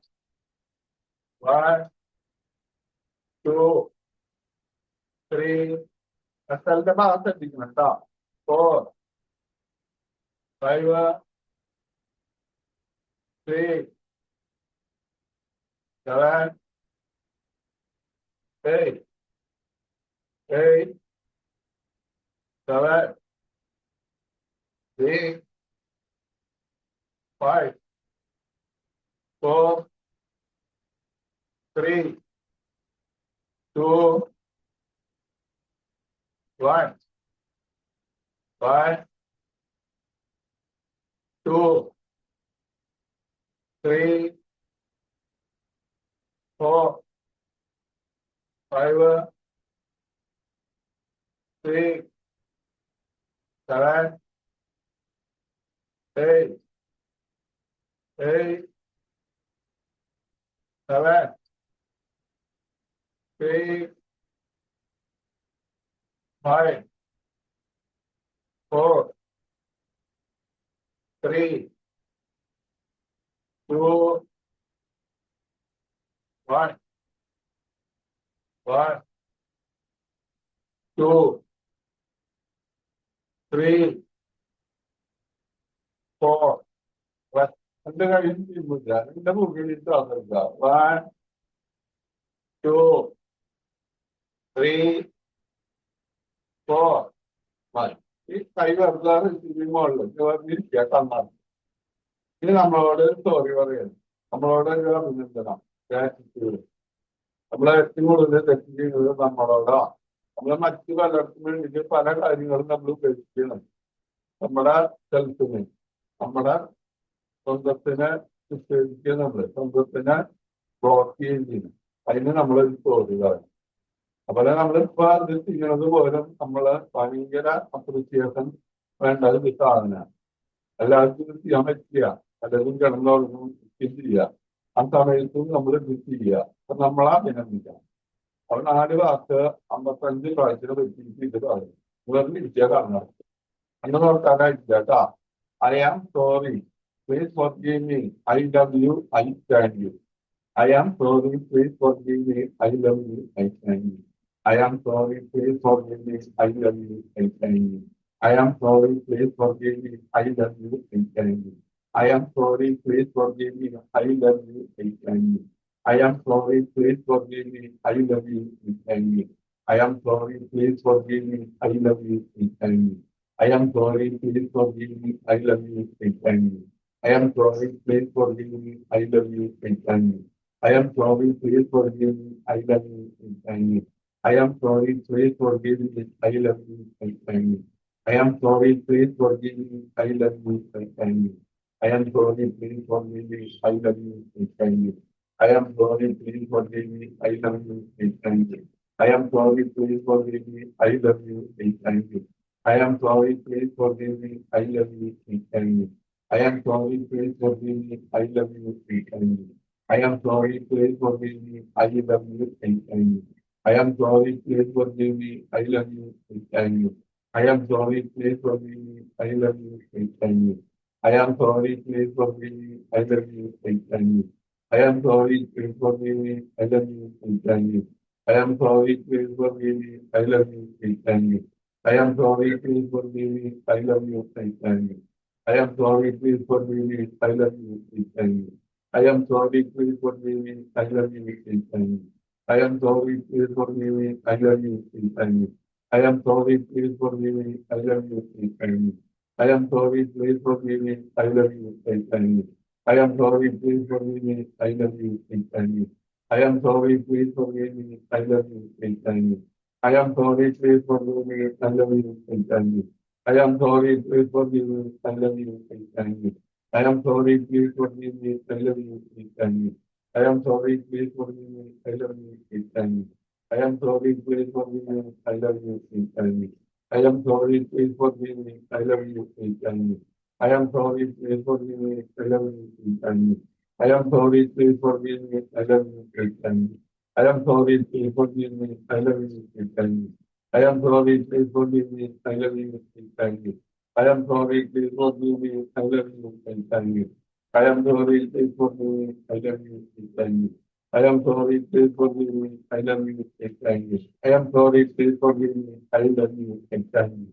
A: 1, 2, 3. സ്ഥലത്തെ ഭാഗത്ത് എത്തിക്കണം കേട്ടോ. 4, 5, 6, 7, 8, 8, 7, 6, 5, 4, 3, 2, 1, 1, 2, 3, 4, 5, 6, 7, 8, 8, 7, 6, 5, 4, 3, 2, 1, 1, 2, 3, 4. എന്റെ കഴിയുന്നില്ല, എന്റെ മുകളിലിട്ട് വന്നിരിക്കുക. 1, 2, 3, 4, 5. ഈ കൈ വെറുതെ മുകളിലിരിക്കുക തന്നാൽ. ഇനി നമ്മളോട് സോറി പറയുന്നു, നമ്മളോട് അഭിനന്ദനം, ഗ്രാറ്റിറ്റ്യൂഡ്. നമ്മളെ ഏറ്റവും കൂടുതൽ തെറ്റ് ചെയ്യുന്നത് നമ്മളോടാ. നമ്മളെ മറ്റു പലർക്കും വേണ്ടിയിട്ട് പല കാര്യങ്ങളും നമ്മൾ ഉപയോഗിക്കണം. നമ്മുടെ സെൽഫിന്, നമ്മുടെ സ്വന്തത്തിനെ നിഷേധിക്കുക, നമ്മള് സ്വന്തത്തിനെ ബ്ലോക്ക് ചെയ്യുകയും ചെയ്യണം. അതിന് നമ്മളൊരു സോറി പറയും. അതുപോലെ നമ്മളിപ്പോ ഇത് ചെയ്യണത് പോലും നമ്മള് ഭയങ്കര അപ്രിസിയേഷൻ വേണ്ട ഒരു സാധനമാണ്. എല്ലാവർക്കും ഇത് ചെയ്യാൻ പറ്റില്ല, പലരും കിടന്നുറങ്ങും ചെയ്യുക. ആ സമയത്തും നമ്മൾ ഇത് ചെയ്യുക, അപ്പൊ നമ്മളെ അഭിനന്ദിക്കണം. അവൻ 4 വാക്ക് 55 പ്രാവശ്യം റിപ്പീറ്റ് ചെയ്ത് പറയും. വെറുതെ ഇരിക്കാതാണ് അങ്ങനെ നോക്കാനായിട്ടില്ല കേട്ടാ. I am sorry, please forgive me, I love you, I thank you. I am sorry, please forgive me, I love you, I thank you. I am sorry, please forgive me, I love you, I thank you. I am sorry, please forgive me, I love you, I thank you. I am sorry, please forgive me, I love you, I thank you. I am sorry, please forgive me, I love you, I thank you. I am sorry, please forgive me, I love you, I thank you. I am sorry, please forgive me, I love you, I thank you. I am sorry, please forgive me, I love you, I thank you. I am sorry, please forgive me, I love you, I thank you. I am sorry, please forgive me, I love you, I thank you. I am sorry, please forgive me, I love you, I thank you. I am sorry, please forgive me, I love you, I thank you. I am sorry, please forgive me, I love you, I thank you. I am sorry, please forgive me, I love you, I thank you. I am sorry, please forgive me, I love you, I thank you. I am sorry, please forgive me, I love you, I thank you. I am sorry, please forgive me, I love you, I thank you. I am sorry, please forgive me, I love you, I thank you. I am sorry, please forgive me, I love you, I thank you. I am sorry, please forgive me, I love you, I thank you. I am sorry, please forgive me, I love you, I thank you. I am sorry, please forgive me, I love you, I thank you. I am sorry, please forgive me, I love you, I thank you. I am sorry, please forgive me, I love you, I thank you. I am sorry, please forgive me, I love you, I thank you. I am sorry, please forgive me, I love you, I thank you. I am sorry, please forgive me, I love you, I thank you. I am sorry, please forgive me, I love you, I thank you. I am sorry, please forgive me, I love you, I thank you. I am sorry, please forgive me, I love you, I thank you. I am sorry, please forgive me, I love you, I thank you. I am sorry, please forgive me, I love you, I thank you. I am sorry, please forgive me, I love you, I thank you. I am sorry, please forgive me, I love you, I thank you. I am sorry, please forgive me, I love you, I thank you. I am sorry, please forgive me, I love you, I thank you. I am sorry, please forgive me, I love you, I thank you. I am sorry, please forgive me, I love you, I thank you. I am sorry, please forgive me, I love you, I thank you. I am sorry, please forgive me, I love you, I thank you. I am sorry, please forgive me, I love you, I thank you. I am sorry, please forgive me, I love you, I thank you. I am sorry, please forgive me, I love you, I thank you. I am sorry, please forgive me, I love you, I thank you.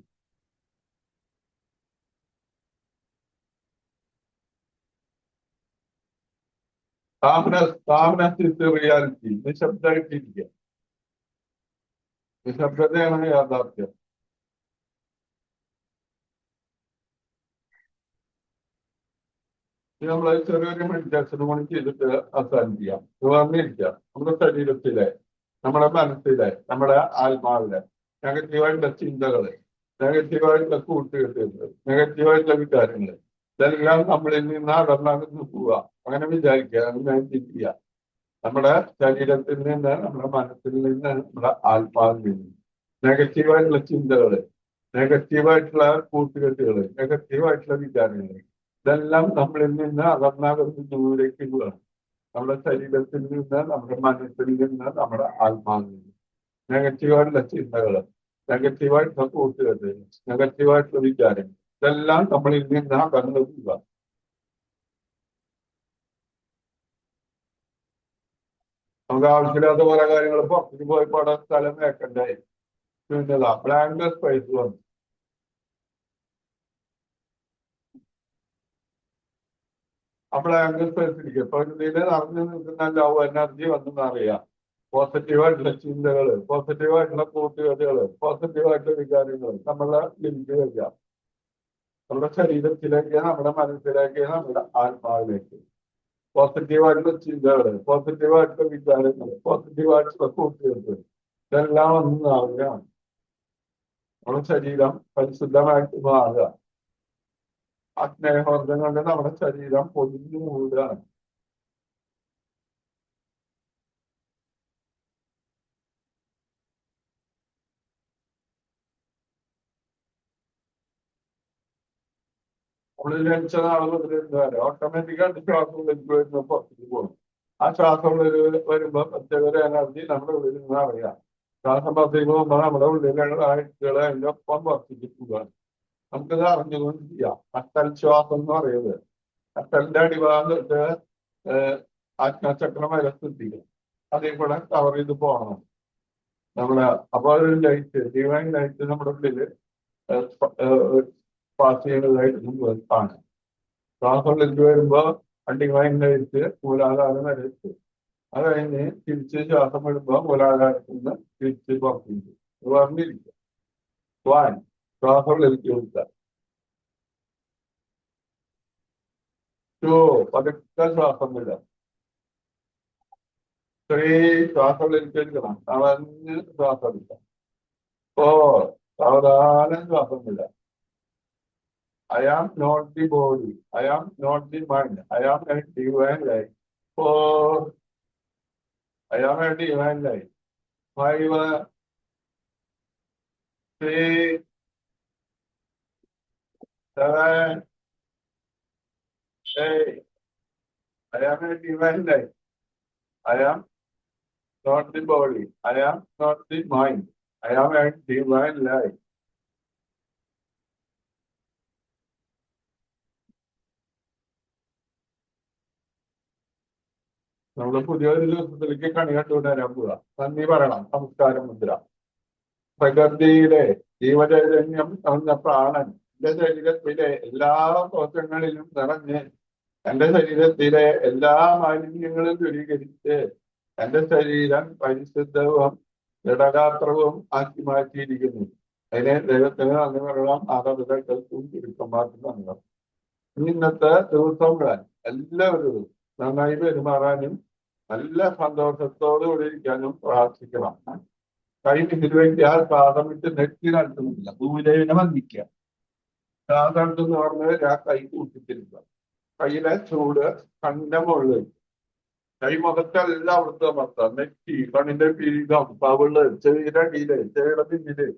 A: Calmness is the reality. നിശബ്ദമായിട്ടിരിക്കുക. നിശബ്ദതയാണ് യാഥാർത്ഥ്യം. നമ്മൾ ചെറിയൊരു meditation കൂടി ചെയ്തിട്ട് അവസാനിപ്പിക്കാം. തുറന്നിരിക്കുക. നമ്മുടെ ശരീരത്തിലെ, നമ്മുടെ മനസ്സിലെ, നമ്മുടെ ആത്മാവിലെ നെഗറ്റീവായിട്ടുള്ള ചിന്തകള്, നെഗറ്റീവായിട്ടുള്ള കൂട്ടുകെട്ടുകൾ, നെഗറ്റീവായിട്ടുള്ള വികാരങ്ങള് ഇതെല്ലാം നമ്മളിൽ നിന്ന് അകന്നകന്ന് പോവുക. അങ്ങനെ വിചാരിക്കുക, അങ്ങനെ ചിന്തിക്കുക. നമ്മുടെ ശരീരത്തിൽ നിന്ന്, നമ്മുടെ മനസ്സിൽ നിന്ന്, നമ്മുടെ ആത്മാവിൽ നിന്ന് നെഗറ്റീവായിട്ടുള്ള ചിന്തകള്, നെഗറ്റീവായിട്ടുള്ള കൂട്ടുകെട്ടുകള്, നെഗറ്റീവായിട്ടുള്ള വിചാരങ്ങള് ഇതെല്ലാം നമ്മളിൽ നിന്ന് അകന്നകന്ന് ദൂരേക്ക് പോവുകയാണ്. നമ്മുടെ ശരീരത്തിൽ നിന്ന്, നമ്മുടെ മനസ്സിൽ നിന്ന്, നമ്മുടെ ആത്മാവിൽ നിന്ന് നെഗറ്റീവായിട്ടുള്ള ചിന്തകള്, നെഗറ്റീവായിട്ടുള്ള കൂട്ടുകെട്ടുകൾ, നെഗറ്റീവായിട്ടുള്ള വിചാരങ്ങൾ ഇതെല്ലാം നമ്മളിൽ നിന്ന് അകന്നു പോവുക. നമുക്ക് ആവശ്യമില്ലാത്ത പല കാര്യങ്ങൾ പുറത്തേക്ക് പോയി പല സ്ഥലം വേക്കണ്ടേ, പിന്നതാ ബ്ലാങ്ക് സ്പേസ് വന്നു. ആ ബ്ലാങ്ക് സ്പേസ് ഇരിക്കും. ഇപ്പൊ ഇതില് നിറഞ്ഞു നിൽക്കുന്ന ലവ് എനർജി വന്നെന്ന് അറിയാം. പോസിറ്റീവായിട്ടുള്ള ചിന്തകള്, പോസിറ്റീവായിട്ടുള്ള കൂട്ടുകെട്ടുകള്, പോസിറ്റീവായിട്ടുള്ള വികാരങ്ങൾ നമ്മളെ ലിങ്ക് വയ്ക്കാം. നമ്മുടെ ശരീരത്തിലേക്ക്, നമ്മുടെ മനസ്സിലേക്ക്, നമ്മുടെ ആത്മാവിലേക്ക് പോസിറ്റീവായിട്ടുള്ള ചിന്തകള്, പോസിറ്റീവായിട്ടുള്ള വിചാരങ്ങള്, പോസിറ്റീവായിട്ടുള്ള കൂട്ടുകെട്ട് ഇതെല്ലാം ഒന്ന് അറിയാം. നമ്മുടെ ശരീരം പരിശുദ്ധമായിട്ട് മാറുക. ആ സ്നേഹബന്ധം കൊണ്ട് നമ്മുടെ ശരീരം പൊതിഞ്ഞു മൂടുകയാണ്. ഉള്ളിൽ ജനിച്ച നാളെ മുതൽ ഓട്ടോമാറ്റിക്കായിട്ട് ശ്വാസം വലിക്കുമായിരുന്നു പുറത്തേക്ക് പോകും. ആ ശ്വാസം ഉള്ളിൽ വരുമ്പോൾ പ്രത്യേക ഒരു എനർജി നമ്മുടെ ഉള്ളിൽ നിന്ന് അറിയാം. ശ്വാസം പുറത്തേക്ക് പോകുമ്പോൾ നമ്മുടെ ഉള്ളിലുള്ള ആഴ്ചകളെ അതിന്റെ ഒപ്പം പുറത്തേക്ക് പോവുകയാണ്. നമുക്കിത് അറിഞ്ഞുകൊണ്ട് ചെയ്യാം. അട്ടൽ ശ്വാസം എന്ന് പറയുന്നത് അട്ടലിന്റെ അടിഭാഗത്ത് ആജ്ഞാചക്രം വരെ ശ്രദ്ധിക്കും. അതേ കൂടെ കവർ ചെയ്ത് പോകണം നമ്മളെ. അപ്പൊ ഒരു ലൈറ്റ്, ഡിവൈൻ ലൈറ്റ് നമ്മുടെ ഉള്ളില് പാസ് ചെയ്യുന്നതായിട്ട് നമുക്ക് കാണാം. ശ്വാസമുള്ളിലേക്ക് വരുമ്പോ ഡിവൈൻ ലൈറ്റ് മൂലാധാരം വരെ എത്തും. അത് കഴിഞ്ഞ് തിരിച്ച് ശ്വാസം വിടുമ്പോ മൂലാധാരത്തിൽ നിന്ന് തിരിച്ച് പുറത്തേക്ക് പറഞ്ഞിരിക്കുക. ശ്വാസമുള്ളിലേക്ക് കൊടുക്കുക. പതുക്കെ ശ്വാസം വിടുക. ശ്വാസമുള്ളിലേക്ക് എടുക്കണം. അവന് ശ്വാസം എടുക്കാം. സാവധാനം ശ്വാസം വിടുക. I am not the body. I am not the mind. I am a divine life. I am a divine life. 5, 6, 7, 8. I am a divine life. I am not the body. I am not the mind. I am a divine life. നമ്മൾ പുതിയൊരു ദിവസത്തിലേക്ക് കണി കണ്ടുകൊണ്ടുവരാൻ പോവുക. നന്ദി പറയണം. നമസ്കാരം മുദ്ര. പ്രകൃതിയിലെ ജീവചൈതന്യം നിറഞ്ഞ പ്രാണൻ എന്റെ ശരീരത്തിലെ എല്ലാ കോശങ്ങളിലും നിറഞ്ഞ് എന്റെ ശരീരത്തിലെ എല്ലാ മാലിന്യങ്ങളും ദൂരീകരിച്ച് എന്റെ ശരീരം പരിശുദ്ധവും ദൃഢഗാത്രവും ആക്കി മാറ്റിയിരിക്കുന്നു. അതിനെ ദൈവത്തിന് നന്ദി പറയണം. മാതാപിതാക്കൾക്കും തിരുക്കന്മാർക്കും നന്ദി. ഇന്നത്തെ ദിവസം എല്ലാവരും നന്നായി പെരുമാറാനും നല്ല സന്തോഷത്തോടുകൂടി ഇരിക്കാനും പ്രാർത്ഥിക്കണം. കൈ നിരുവയ്ക്കാൽ പാദമിട്ട് നെറ്റിനടുത്തുമില്ല. ഭൂമിദേവിനെ വന്ദിക്കുക. പാദമെന്ന് പറഞ്ഞാൽ ആ കൈ കൂട്ടിത്തിരിക്കുക. കയ്യിലെ ചൂട് കണ്ണിന്റെ മുകളിൽ, കൈ മുഖത്തെല്ലാം അവിടുത്തെ അമർത്താം. നെറ്റി, കണ്ണിന്റെ പീരികം, പവിള്, ചെവിയുടെ അടിയില്, ചെവിയുടെ പിന്നില്,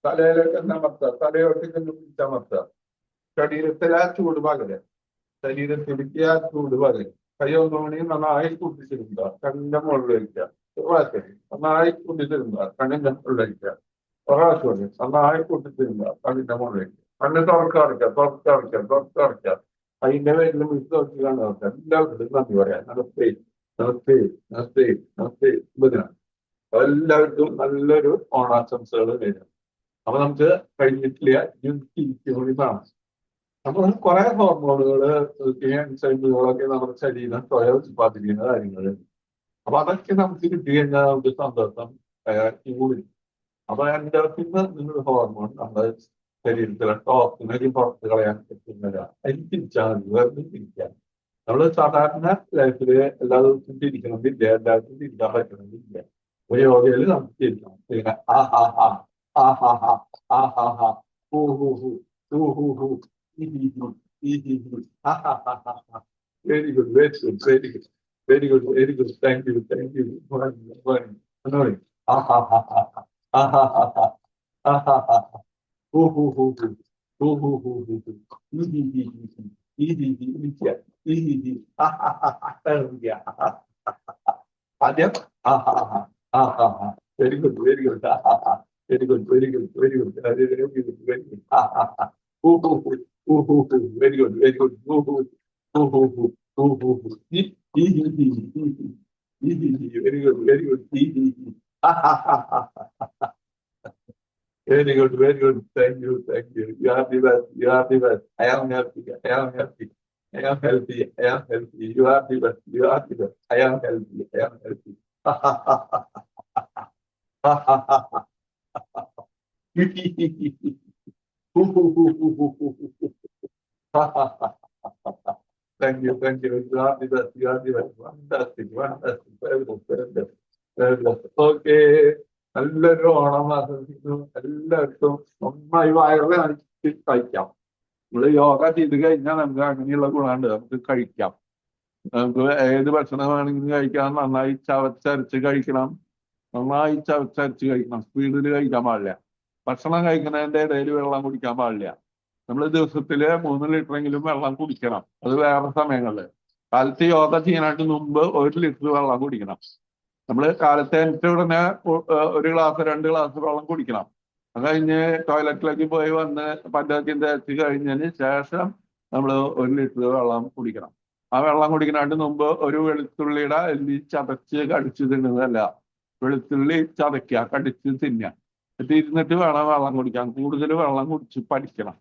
A: തലയിലൊക്കെ അമർത്താം. തലയോട്ടേക്ക് പിടിച്ചമർത്താം. ശരീരത്തിലെ ആ ചൂട് പകല്, ശരീരത്തിലേക്ക് ആ ചൂട് പകല്. കയ്യൊന്നുമണി നന്നായി കൂട്ടിത്തിരുമ്പുക. കണ്ണിന്റെ മുകളിൽ വയ്ക്കുക. നന്നായി കൂട്ടിത്തിരുമ്പുക. കണ്ണിന്റെ മുകളിൽ വയ്ക്കുക. പ്രാവശ്യം നന്നായി കൂട്ടിത്തിരുമ്പുക. കണ്ണിന്റെ മുകളിൽ വയ്ക്കുക. കണ്ണ് തുറക്കടയ്ക്കുക. അതിന്റെ പേരിൽ മിസ് നോക്കി കാണുക. എല്ലാവരും നന്ദി പറയാം. നമസ്തേ നമസ്തേ നമസ്തേ നമസ്തേ. എല്ലാവർക്കും നല്ലൊരു ഓണാശംസകൾ നേരം. അപ്പൊ നമുക്ക് കഴിഞ്ഞിട്ടില്ല കൂടി കാണാം. നമ്മൾ കുറെ ഹോർമോണുകള്, എൻസൈമുകളൊക്കെ നമ്മുടെ ശരീരം സ്വയം ഉത്പാദിപ്പിക്കുന്ന കാര്യങ്ങൾ. അപ്പൊ അതൊക്കെ നമുക്ക് കിട്ടി കഴിഞ്ഞാൽ നമുക്ക് സന്തോഷം കൂടി. അപ്പൊ എൻഡോർഫിൻ എന്നൊരു ഹോർമോൺ നമ്മുടെ ശരീരത്തിലെ ടോക്സിനൊക്കെ പുറത്ത് കളയാൻ പറ്റുന്നതാണ്. അതിന് തിരിച്ചാൽ മതി, വെറുതെ തിരിക്കാൻ. നമ്മള് സാധാരണ ലൈഫില് എല്ലാ ദിവസവും തിരിക്കണമെന്നില്ല, എല്ലാവർക്കും തിരിക്കാൻ പറ്റണമെന്നില്ല. ഒരു യോഗയിൽ നമുക്ക് തിരിക്കണം. പിന്നെ very good, very good, very good, very good, very good. Thank you, thank you. ആദ്യം very good, very good, very good, very good, very good, very good, very good. Very good, very good. Very good, very good. Very good, very good. Thank you, thank you. You are the best, you are the best. I am happy, I am happy. I am healthy, I am healthy. You are the best, you are the best. I am healthy, I am healthy. Thank you, thank you. You are the best, you are the best. Fantastic, fantastic. Very good, very good. Very good. Okay. നല്ലൊരു ഓണം ആസ്വദിക്കുന്നു. എല്ലാവർക്കും നന്നായി വയറ് കാണിച്ച് കഴിക്കാം. നമ്മള് യോഗ ചെയ്ത് കഴിഞ്ഞാൽ നമുക്ക് അങ്ങനെയുള്ള ഗുണമുണ്ട്. നമുക്ക് കഴിക്കാം. നമുക്ക് ഏത് ഭക്ഷണം വേണമെങ്കിലും കഴിക്കാം. നന്നായി ചവച്ചരച്ച് കഴിക്കണം. നന്നായി ചവച്ചരച്ച് കഴിക്കണം. സ്പീഡിൽ കഴിക്കാൻ പാടില്ല. ഭക്ഷണം കഴിക്കുന്നതിന്റെ ഇടയിൽ വെള്ളം കുടിക്കാൻ പാടില്ല. നമ്മൾ ദിവസത്തില് 3 ലിറ്ററെങ്കിലും വെള്ളം കുടിക്കണം. അത് വേറെ സമയങ്ങളിൽ. കാലത്ത് യോഗ ചെയ്യാനായിട്ട് മുമ്പ് 1 ലിറ്റർ വെള്ളം കുടിക്കണം. നമ്മൾ കാലത്തെ എണീറ്റ ഉടനെ ഒരു ഗ്ലാസ് 2 ഗ്ലാസ് വെള്ളം കുടിക്കണം. അത് കഴിഞ്ഞ് ടോയ്ലറ്റിലേക്ക് പോയി വന്ന് പല്ലൊക്കെ തേച്ച് കഴിഞ്ഞതിന് ശേഷം നമ്മൾ 1 ലിറ്റർ വെള്ളം കുടിക്കണം. ആ വെള്ളം കുടിക്കാനായിട്ട് മുമ്പ് ഒരു വെളുത്തുള്ളിയുടെ എല്ലി ചതച്ച് കടിച്ച് തിന്നുന്നതല്ല, വെളുത്തുള്ളി ചതയ്ക്കുക, കടിച്ച് തിന്നുക. എന്നിട്ട് ഇരുന്നിട്ട് വേണം വെള്ളം കുടിക്കാൻ. കൂടുതൽ വെള്ളം കുടിച്ച് പഠിക്കണം.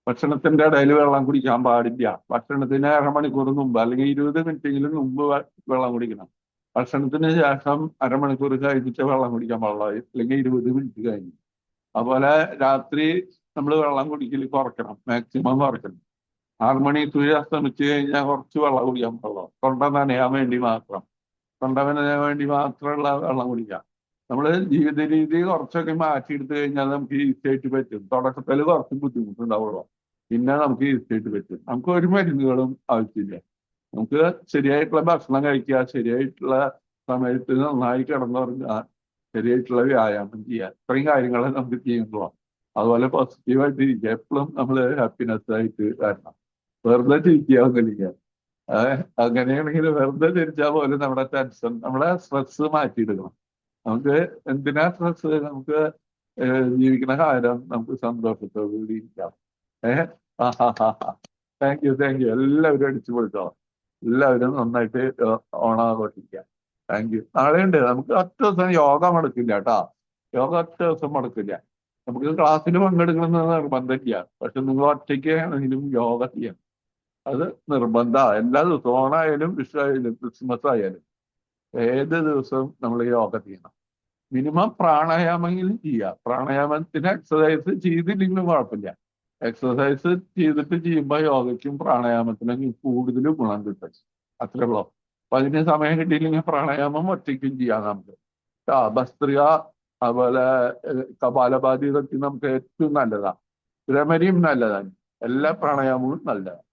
A: ഭക്ഷണത്തിന്റെ ഇടയിൽ വെള്ളം കുടിക്കാൻ പാടില്ല. ഭക്ഷണത്തിന് അരമണിക്കൂർ മുമ്പ് അല്ലെങ്കിൽ 20 മിനിറ്റെങ്കിലും മുമ്പ് വെള്ളം കുടിക്കണം. ഭക്ഷണത്തിന് ശേഷം അരമണിക്കൂർ കഴിഞ്ഞിട്ട് വെള്ളം കുടിക്കാൻ പാടുള്ളൂ, അല്ലെങ്കിൽ 20 മിനിറ്റ് കഴിഞ്ഞ്. അതുപോലെ രാത്രി നമ്മൾ വെള്ളം കുടിക്കൽ കുറയ്ക്കണം, മാക്സിമം കുറയ്ക്കണം. 6 മണി സൂര്യ അസ്തമിച്ച് കഴിഞ്ഞാൽ കുറച്ച് വെള്ളം കുടിക്കാൻ പാടുള്ളൂ, തൊണ്ട നനയാൻ വേണ്ടി മാത്രം. തൊണ്ട നനയാൻ വേണ്ടി മാത്രമുള്ള വെള്ളം കുടിക്കാം. നമ്മൾ ജീവിത രീതി കുറച്ചൊക്കെ മാറ്റിയെടുത്തു കഴിഞ്ഞാൽ നമുക്ക് ഈസി ആയിട്ട് പറ്റും. തുടക്കത്തിൽ കുറച്ച് ബുദ്ധിമുട്ടുണ്ടാവുള്ളൂ, പിന്നെ നമുക്ക് ഈസി ആയിട്ട് പറ്റും. നമുക്ക് ഒരു മരുന്നുകളും ആവശ്യമില്ല. നമുക്ക് ശരിയായിട്ടുള്ള ഭക്ഷണം കഴിക്കുക, ശരിയായിട്ടുള്ള സമയത്ത് നന്നായി കിടന്നുറങ്ങുക, ശരിയായിട്ടുള്ള വ്യായാമം ചെയ്യുക, ഇത്രയും കാര്യങ്ങൾ നമുക്ക് ചെയ്യുമ്പോൾ അതുപോലെ പോസിറ്റീവായിട്ട് ഇരിക്കുക. എപ്പോഴും നമ്മൾ ഹാപ്പിനെസ് ആയിട്ട് വരണം. വെറുതെ ചിരിക്കാവുന്നില്ല. അങ്ങനെയാണെങ്കിൽ വെറുതെ ചിരിച്ചാൽ പോലും നമ്മുടെ ടെൻഷൻ, നമ്മുടെ സ്ട്രെസ് മാറ്റിയെടുക്കണം. നമുക്ക് എന്തിനാ സ്ട്രെസ്? നമുക്ക് ജീവിക്കുന്ന കാലം നമുക്ക് സന്തോഷത്തോടു കൂടി ഇരിക്കാം. Thank you, thank U. എല്ലാവരും അടിച്ചു പൊളിച്ചോ. എല്ലാവരും നന്നായിട്ട് ഓണാഘോഷിക്കാം. Thank you. നാളെ ഉണ്ട് നമുക്ക്. ഒറ്റ ദിവസം യോഗ മുടക്കില്ല കേട്ടോ. യോഗ ഒറ്റ ദിവസം മുടക്കില്ല. നമുക്ക് ക്ലാസ്സിൽ പങ്കെടുക്കണമെന്ന് നിർബന്ധമില്ല. പക്ഷെ നിങ്ങൾ ഒറ്റയ്ക്ക് ആണെങ്കിലും യോഗ ചെയ്യാം. അത് നിർബന്ധമാണ്. എല്ലാ ദിവസവും, ഓണായാലും വിഷുവായാലും ക്രിസ്മസ് ആയാലും ഏത് ദിവസവും നമ്മൾ യോഗ ചെയ്യണം. മിനിമം പ്രാണായാമെങ്കിലും ചെയ്യുക. പ്രാണായാമത്തിന് എക്സസൈസ് ചെയ്തില്ലെങ്കിലും കുഴപ്പമില്ല. എക്സസൈസ് ചെയ്തിട്ട് ചെയ്യുമ്പോൾ യോഗയ്ക്കും പ്രാണായാമത്തിനും കൂടുതൽ ഗുണം കിട്ടും. അത്രേ ഉള്ളൂ. അപ്പൊ അതിന് സമയം കിട്ടിയില്ലെങ്കിൽ പ്രാണായാമം ഒറ്റയ്ക്കും ചെയ്യാം നമുക്ക്. ഭസ്ത്രിക, അതുപോലെ കപാലഭാതി, ഇതൊക്കെ നമുക്ക് ഏറ്റവും നല്ലതാണ്. ഭ്രമരിയും നല്ലതാണ്. എല്ലാ പ്രാണായാമവും നല്ലതാണ്.